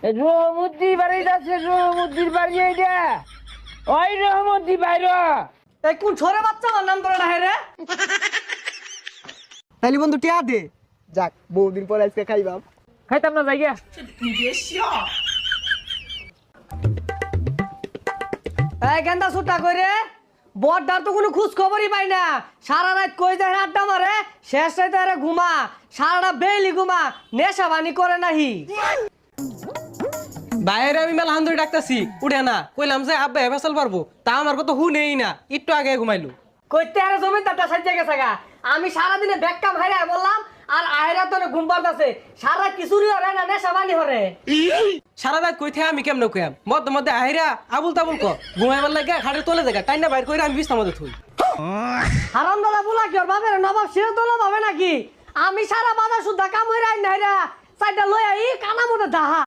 রহমদ্দি বাড়ি যাচ্ছে, রহমদ্দির বাড়ি এইটা। ওই রহমদ্দি বাইর। এই কোন ছোরে বাচ্চা আমার নাম করে না রে? তাইলে বন্ধু টিয়া দে। যাক বহুদিন পর আজকে খাইবাম। খাইতাম না জায়গা। এই গেন্দা সুটা কইরে বড়দার তো কোনো খোঁজ খবরই পাই না। সারা রাত কই যায় আড্ডা মারে, শেষ রাতে আরে ঘুমা, সারাটা বেলি ঘুমা, নেশা বানি করে নাহি। বাইরে আমি মেলা হান্দুরি ডাকতাছি, উঠে না। কইলাম যে আব্বা ফেসাল পারবো, তা আমার কথা হুনেই না, একটু আগে ঘুমাইলো। কইতে আরে জমিদারটা সাজ্জা গেছে গা। আমি সারাদিনে ব্যাককাম হাইরা বললাম, আর আহেরা তো ঘুম পারতাছে। সারা কিছুরি হরে না, নেশা বানি হরে। সারা রাত কইতে আমি কেমনে কইয়াম, মধ্যে মধ্যে আহেরা আবুল তাবুল ক ঘুমাইবার লাগে খাটের তলে দেখা টাইনা বাইর কইরা আমি বিছনার মধ্যে থুই। হারাম দাদা বুলা কি ওর বাপের নবাব সেও তোলা ভাবে নাকি? আমি সারা বাজার সুদ্ধা কাম হইরা আইন হাইরা চাইটা লই আই কানা মধ্যে দাহা।